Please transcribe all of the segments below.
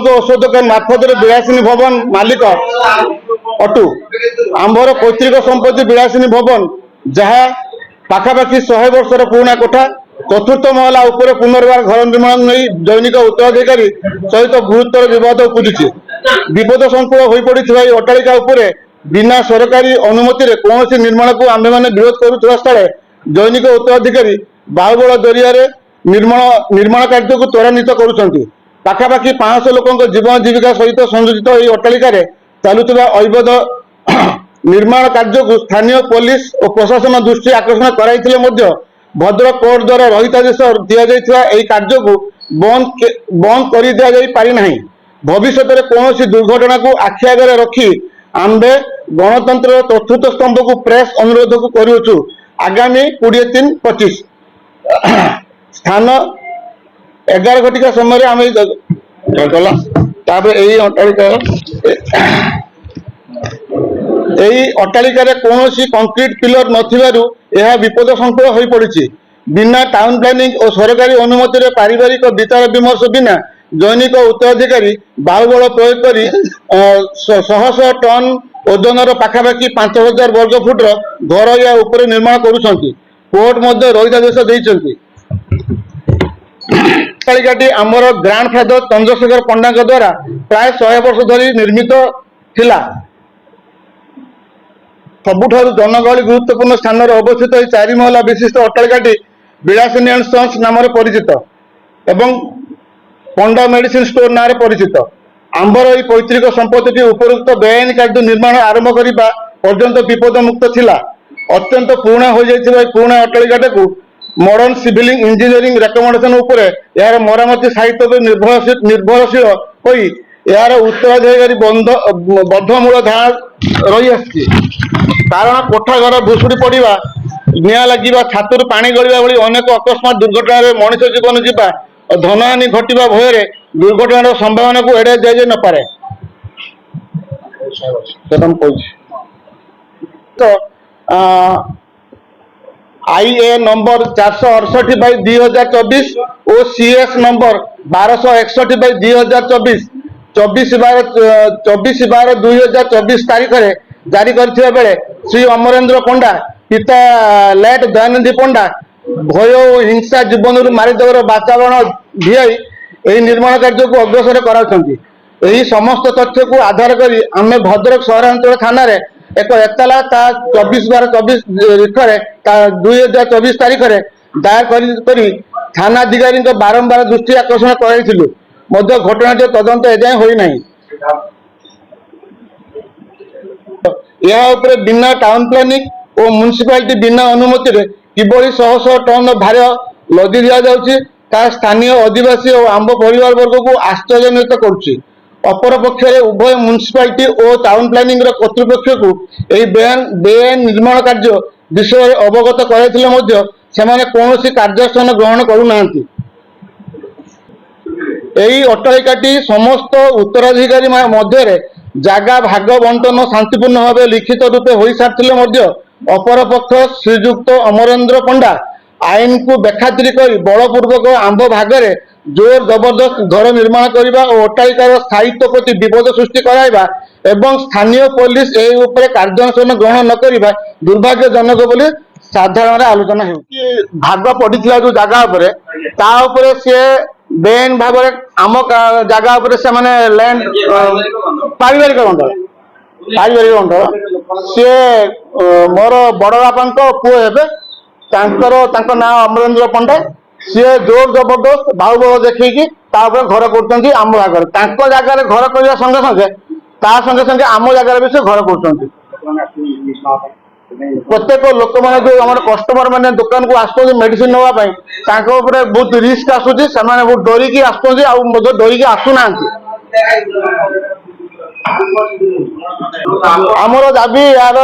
औषध दुकान मार्फत विलासिनी भवन मालिक अटू आंबर पैतृक संपत्ति विलासिनी भवन जहाँ पाखापाखि 100 वर्षर पुराना कोठा चतुर्थ महला उपर पुनर्बार घर निर्माण नहीं दैनिक उत्तराधिकारी सहित गुरुतर विवाद उपजुची विपद संकुल हो पड़ा अट्टालिका उपरे बिना सरकारी अनुमति कौन निर्माण को आम्भे मैंने विरोध करुवा स्थले दैनिक उत्तराधिकारी बाहुबल जरिया निर्माण कार्य को त्वरान्वित करुँच पाखापाखि 500 लोकों जीवन जीविका सहित संयोजित यह अट्टालिका चलुवा अवैध निर्माण कार्य को स्थानीय पुलिस और प्रशासन दृष्टि आकर्षण कराइथिले मध्य भद्रक कोर्ट द्वारा रहितादेश दिया कार्य को बंद कर दि जाई पारि नाही। भविष्य में कौन दुर्घटना को आखि आगे रखी आंबे गणतंत्र चतुर्थ स्तंभ को प्रेस अनुरोध को करुचु आगामी 20-3-25 स्थान 11 घटिका समय आम गला अट्टालिकार कौन कंक्रीट पिलर नथिबारु यह विपद संकुल हो पड़ी बिना टाउन प्लानिंग और सरकारी अनुमति पारिवारिक विचार विमर्श बिना दैनिक उत्तराधिकारी बाहुबल प्रयोग कर 100 टन ओजनर पाखापाखि 5000 वर्ग फुटर घर या ऊपर निर्माण करुँच कोर्ट मध्य रहितादेश देइछन्ति। अट्टालिकाटी आमर ग्रांड फादर चंद्रशेखर पंडा द्वारा प्राय 100 वर्ष धरी निर्मित थिला। सबुठारु जनगहली गुरुत्वपूर्ण स्थान अवस्थित 4 महला विशिष्ट अट्टालिकाटी विलासिनी एंड सन्स नाम परिचित एवं पंडा मेडिसिन स्टोर नाम परिचित। आंबर यह पैतृक संपत्ति उपरुक्त बेआईन कार्य निर्माण आरंभ करने पर्यंत विपद मुक्त थिला। अत्यंत पुराना हो जाइथिबा पुराना अट्टालिकाटा को मॉडर्न सिविल इंजीनियरिंग रेकमेंडेशन उपरे यार मरामती साहित्य पर निर्भरशील होई यार उत्तराधिकारी बद्धमूल धारणा रही आछि। कारण कोठा घर भुशुड़ी पड़ा निआ लगे छातु पानी गलिया भली अनेक अकस्मात दुर्घटना मनुष्य जीवन जीवा और धनहानि घटवा भय दुर्घटनार संभावना को एड़ाई दिया न पारे। तो IA नंबर 468/2024 और CS नंबर 1261/2024 24/12/2024 तारीख में जारी करथिबा बेले श्री अमरेंद्र पंडा पिता लेट दयानंदी पंडा भय और हिंसा जीवन मारिदेवर वातावरण भिआई यही निर्माण कार्य को अग्रसर कराउछन्ति। यही समस्त तथ्य को आधार करी आमे भद्रक सहरांचल थाना रे एक एतला 24/12/24 रिखरे 2024 तारीख में दायर करी थाना अधिकारी बारंबार दृष्टि आकर्षण कराइथिलु मध्य घटनाटी तदंत एजाएं होई नाही। यह उपरे बिना टाउन प्लानिंग और म्युनिसिपालिटी बिना अनुमति रे किबळी 100 टन भार लदी दिया जाउछि ता स्थानीय आदिवासी और आंब परिवार वर्ग को आश्चर्यान्वित करुछि। अपर पक्ष उभय म्युनिसिपालिटी और टाउन प्लानिंग कर्तृपक्ष को यह बेआईन निर्माण कार्य विषय अवगत कराइथिले मध्य सेमाने कौनसी कार्यानुष्ठान ग्रहण करूनाहांती। यही अट्टालिकाटी समस्त उत्तराधिकारी मध्य जागा भाग बंटन शांतिपूर्ण भाव लिखित रूपे हो सारी मध्य अपर पक्ष श्रीजुक्त अमरेंद्र पंडा आईन को बेखातिरी कर बलपूर्वक आंब भागरे जोर जबरदस्त घर निर्माण करने और अट्टालिकार स्थायित्व प्रति विपद सृष्टि कराइबा एवं स्थानीय पुलिस यह उपरे कार्यानुष्ठान ग्रहण न करिबा दुर्भाग्यजनक बोली साधारण आलोचना हो। भाग पड़ता जो जगह उपरे सी बेआईन भाव आम जगह उपर से माने लैंड पारिवारिक अंडर सी मोर बड़ बापा पुओ हे ना अमरेंद्र पंडा सी जोर जबरदस्त बाहुबल देखी घर कर आम भाग जगह घर करने संगे संगे आम जगह भी से घर कर प्रत्येक लोक मैंने जो आम कस्टमर मैंने दुकान को आस मेडिसिन नापी बहुत रिस्क आसूसी बहुत डरिकी आसुँच डरिकी आसुना आमर दाबी यार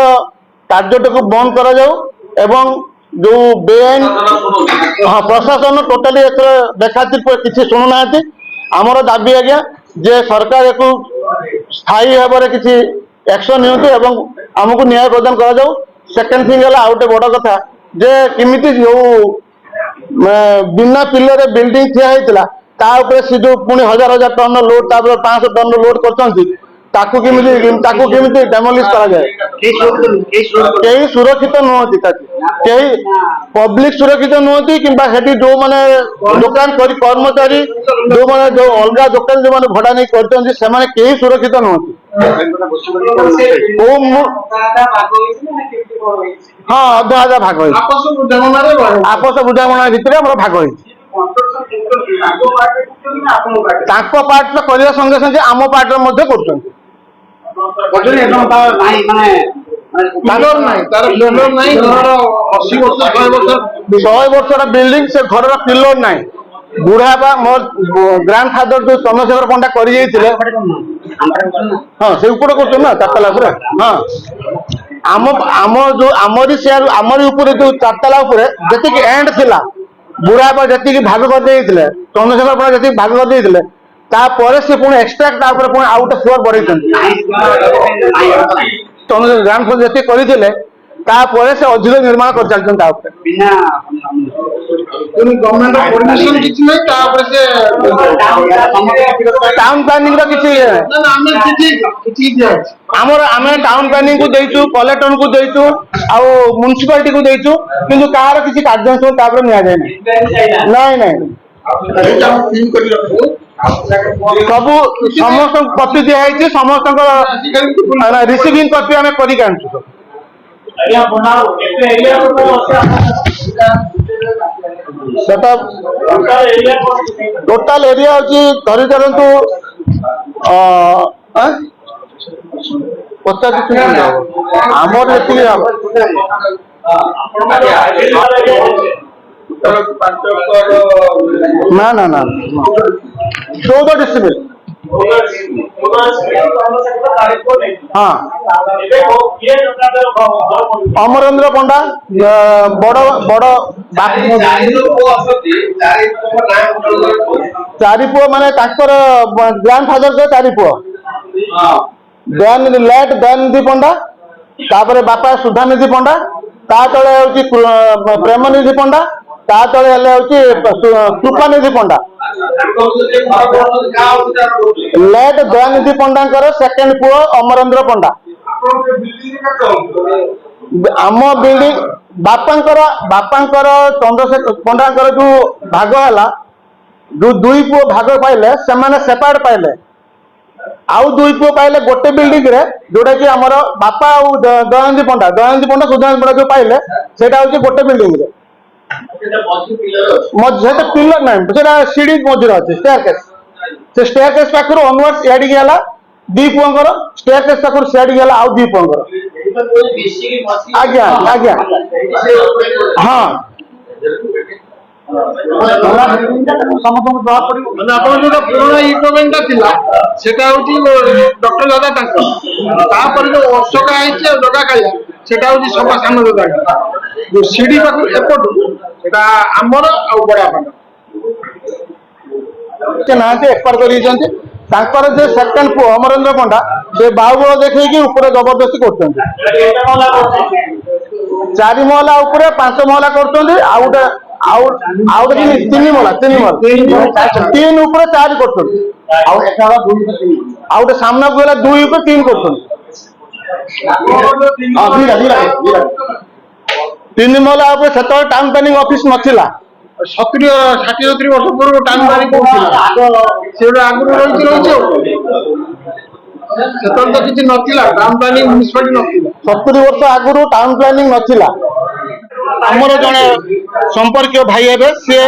कार्य को बंद करा जाऊ एवं जो बेआईन प्रशासन टोटाली बेखातिर किसी शुणुना आमर दाबी आज्ञा जे सरकार एक स्थायी भाव में किसी एक्शन नियंतु आमको न्याय प्रदान करा जाऊ। सेकेंड थिंग है आउ गोटे बड़ कथा जे किमिति जो बिना पिलर बिल्डिंग ठिया होता ତା ଉପରେ ସେ ଯୋଉ ପୁଣି 1000 ଟନ୍ ଲୋଡ ତାପରେ 500 ଟନ୍ ଲୋଡ କରୁଛନ୍ତି ତାକୁ କେମିତି ଡେମୋଲିଶ କରାଯାଏ। କେହି ସୁରକ୍ଷିତ ନୁହନ୍ତି କେହି ପବ୍ଲିକ ସୁରକ୍ଷିତ ନୁହନ୍ତି କିମ୍ବା ସେଠି ଯୋଉମାନେ ଦୋକାନ କରି କର୍ମଚାରୀ ଯୋଉମାନେ ଯୋଉ ଅଲଗା ଦୋକାନ ଯୋଉମାନେ ଭଡା ନେଇ କରିଛନ୍ତି ସେମାନେ କେହି ସୁରକ୍ଷିତ ନୁହନ୍ତି। ହଁ ଅଧା ଅଧା ଭାଗ ହେଇଛି ଆପୋଷ ବୁଝାମଣା ଭିତରେ ଆମର ଭାଗ ହେଇଛି। ତାଙ୍କ ପାର୍ଟ କରିବା ସଙ୍ଗେ ସଙ୍ଗେ ଆମ ପାର୍ଟରେ ମଧ୍ୟ କରୁଛନ୍ତି। 100 ବର୍ଷର ବିଲ୍ଡିଂ ସେ ଘରର ପିଲର ନାହିଁ। ବୁଢା ମୋର ଗ୍ରାଣ୍ଡ ଫାଦର ଯୋଉ ଚନ୍ଦ୍ରଶେଖର ପଣ୍ଡା କରି ଯାଇଥିଲେ ହଁ ସେ ଉପରେ କରୁଛନ୍ତି ନା 4 ତାଲା ଉପରେ। ହଁ ଆମରି ଉପରେ ଯୋଉ 4 ତାଲା ଉପରେ ଯେତିକି ଏଣ୍ଡ ଥିଲା ବୁଢା ଯେତିକି ଭାଗ କରିଦେଇଥିଲେ ଚନ୍ଦ୍ରଶେଖର ପଣ୍ଡା ଯେତିକି ଭାଗ କରିଦେଇଥିଲେ ତାପରେ ସେ ପୁଣି ଏକ୍ସଟ୍ରା ତାପରେ ପୁଣି ଆଉ ଗୋଟେ ଫ୍ଲୋର ବଢେଇଛନ୍ତି। ଗ୍ରାଣ୍ଡ ଫ୍ଲୋର ଯେତିକି କରିଥିଲେ ତାପରେ ସେ ଅଧିକ ନିର୍ମାଣ କରିଚାଲିଛନ୍ତି ତା ଉପରେ ଟାଉନ ପ୍ଲାନିଂ ର କିଛି ଆମେ ଟାଉନ ପ୍ଲାନିଂ କୁ ଦେଇଛୁ କଲେକ୍ଟର କୁ ଦେଇଛୁ ଆଉ ମ୍ୟୁନିସିପାଲିଟି କୁ ଦେଇଛୁ କିନ୍ତୁ କାହାର କିଛି କାର୍ଯ୍ୟାନୁଷ୍ଠାନ ତାପରେ ନିଆଯାଏ ନାଇଁ ନାଇଁ ସବୁ ସମସ୍ତଙ୍କୁ କପି ଦିଆହେଇଛି ସମସ୍ତଙ୍କର ରିସିଭିଂ କପି ଆମେ କରିକି ଆଣିଛୁ। ସେଟା ଟୋଟାଲ ଏରିଆ ହଉଛି ଧରି ଧରନ୍ତୁ 50 ଆମର ଏତିକି ନା 14 ଡିସିମିଲ୍। ହଁ ଅମରେନ୍ଦ୍ର ପଣ୍ଡା ବଡ ଚାରି ପୁଅ ମାନେ ତାଙ୍କର ଗ୍ରାଣ୍ଡ ଫାଦର 4 ପୁଅ ଦୟାନିଧି ପଣ୍ଡା ତାପରେ ବାପା ସୁଧାନିଧି ପଣ୍ଡା ତା ତଳେ ହଉଛି ପ୍ରେମନିଧି ପଣ୍ଡା ତା ତଳେ ହେଲେ ହଉଛି କୃପାନିଧି ପଣ୍ଡା। ଲେଟ୍ ଦୟାନିଧି ପଣ୍ଡାଙ୍କର ସେକେଣ୍ଡ ପୁଅ ଅମରେନ୍ଦ୍ର ପଣ୍ଡା। ଆମ ବିଲ୍ଡିଂ ବାପାଙ୍କର ଚନ୍ଦ୍ରଶେଖର ପଣ୍ଡାଙ୍କର ଯୋଉ ଭାଗ ହେଲା ଯୋଉ 2 ପୁଅ ଭାଗ ପାଇଲେ ସେମାନେ ସେପାରେଟ ପାଇଲେ ଆଉ 2 ପୁଅ ପାଇଲେ ଗୋଟେ ବିଲ୍ଡିଂ ରେ ଯୋଉଟା କି ଆମର ବାପା ଆଉ ଦୟାନିଧି ପଣ୍ଡା ସୁଧାନିଧି ପଣ୍ଡା ଯୋଉ ପାଇଲେ ସେଇଟା ହଉଛି ଗୋଟେ ବିଲ୍ଡିଂ ରେ ସେଟା ପିଲର ନାହିଁ ସେଟା ସିଡି ମଝିରେ ଅଛି ଷ୍ଟେୟାରକେସ୍ ସେ ଷ୍ଟେୟାରକେସ୍ ପାଖରୁ ଅନୱାର୍ଡସ୍ ଇଆଡିକି ହେଲା 2 ପୁଅଙ୍କର ଷ୍ଟେୟାରକେସ୍ ପାଖରୁ ସିଆଡିକି ହେଲା ଆଉ 2 ପୁଅଙ୍କର। ଆଜ୍ଞା ହଁ ସମସ୍ତଙ୍କୁ ଜବାବ ପଡିବ ମାନେ ଆପଣ ଯୋଉଟା ପୁରୁଣା ଇକୋମେଣ୍ଟ ଥିଲା ସେଟା ହଉଛି ଡକ୍ଟର ଦାଦା ତାଙ୍କ ତାପରେ ଯୋଉ ଅଶୋକା ହେଇଛି ଆଉ ଜଗା କାଳିଆ ସେଟା ହଉଛି ସଭା ସାନ ଦାଦା ଯୋଉ ସିଡି ପାଖରୁ ଏପଟୁ ସେଟା ଆମର ଆଉ ବଡବାପାଙ୍କର ନାହାନ୍ତି ଏକ୍ସପାର୍ଟ କରିଯାଇଛନ୍ତି। ତାଙ୍କର ଯେ ସେକେଣ୍ଡ ପୁଅ ଅମରେନ୍ଦ୍ର ପଣ୍ଡା ସେ ବାହୁବଳ ଦେଖେଇକି ଉପରେ ଜବରଦସ୍ତି କରୁଛନ୍ତି। 4 ମହଲା ଉପରେ 5 ମହଲା କରୁଛନ୍ତି ଆଉ ଗୋଟେ 3 ମହଲା 3 ଉପରେ 4 କରୁଛନ୍ତି ଆଉ ଗୋଟେ ସାମ୍ନାକୁ ଗଲା 2 ଉପରେ 3 କରୁଛନ୍ତି। 3 ମହଲା ଉପରେ ସେତେବେଳେ ଟାଉନ ପ୍ଲାନିଂ ଅଫିସ ନଥିଲା 60 ବର୍ଷ ପୂର୍ବରୁ ଟାଉନ ପ୍ଲାନିଂ କରୁଥିଲା ସେଟା ଆଗରୁ ରହିଛି ସେତେବେଳେ ତ କିଛି ନଥିଲା ଟାଉନ ପ୍ଲାନିଂ ମ୍ୟୁନିସିପାଲିଟି ନଥିଲା 70 ବର୍ଷ ଆଗରୁ ଟାଉନ ପ୍ଲାନିଂ ନଥିଲା। ଆମର ଜଣେ ସମ୍ପର୍କୀୟ ଭାଇ ହେବେ ସିଏ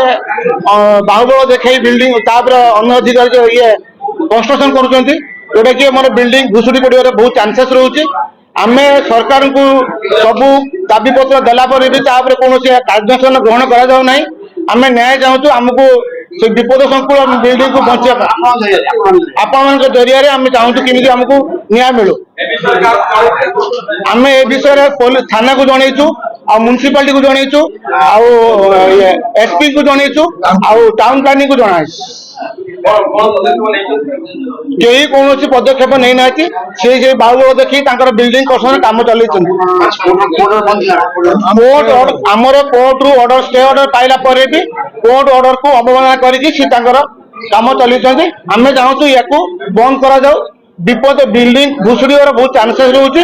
ବାହୁବଳ ଦେଖେଇ ବିଲ୍ଡିଂ ତାପରେ ଅନ୍ୟ ଅଧିକାରୀ କନଷ୍ଟ୍ରକ୍ସନ କରୁଛନ୍ତି ଯୋଉଟା କି ଆମର ବିଲ୍ଡିଂ ଭୁଶୁଡି ପଡିବାର ବହୁତ ଚାନ୍ସେସ୍ ରହୁଛି। ଆମେ ସରକାରଙ୍କୁ ସବୁ ଦାବିପତ୍ର ଦେଲା ପରେ ବି ତାପରେ କୌଣସି କାର୍ଯ୍ୟାନୁଷ୍ଠାନ ଗ୍ରହଣ କରାଯାଉ ନାହିଁ। ଆମେ ନ୍ୟାୟ ଚାହୁଁଛୁ ଆମକୁ ସେ ବିପଦ ସଂକୁଳ ବିଲ୍ଡିଂ କୁ ବଞ୍ଚେଇବା ଆପଣମାନଙ୍କ ଜରିଆରେ ଆମେ ଚାହୁଁଛୁ କେମିତି ଆମକୁ ନ୍ୟାୟ ମିଳୁ। ଆମେ ଏ ବିଷୟରେ ଥାନାକୁ ଜଣେଇଛୁ ଆଉ ମ୍ୟୁନିସିପାଲିଟି କୁ ଜଣେଇଛୁ ଆଉ ଏସପି କୁ ଜଣେଇଛୁ ଆଉ ଟାଉନ ପ୍ଲାନିଂ କୁ ଜଣାଇଛୁ କେହି କୌଣସି ପଦକ୍ଷେପ ନେଇନାହାନ୍ତି। ସେ ବାହୁବଳ ଦେଖି ତାଙ୍କର ବିଲ୍ଡିଂ କର୍ଷଣ କାମ ଚଲେଇଛନ୍ତି। ଆମର କୋର୍ଟରୁ ଅର୍ଡର ଷ୍ଟେ ଅର୍ଡର ପାଇଲା ପରେ ବି କୋର୍ଟ ଅର୍ଡର କୁ ଅବମାନନା କରିକି ସେ ତାଙ୍କର काम चली आम चाहूँ या बंद करा जाऊ विपद बिल्डिंग भुशुड़ीवर बहुत चांसेस रोचे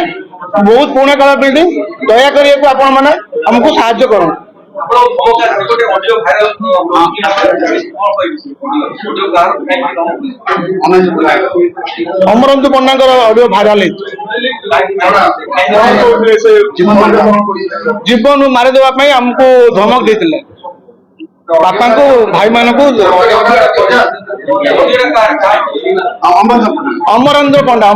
बहुत पुराना काल बिल्डिंग दयाकोरी आपण मैंने आमको साहाय्य करूँ अमरंतु पंडा ऑडियो भाइराल जीवन मारिदेवाई आमको धमक देते बापा को भाई मान को अमरेंद्र पंडा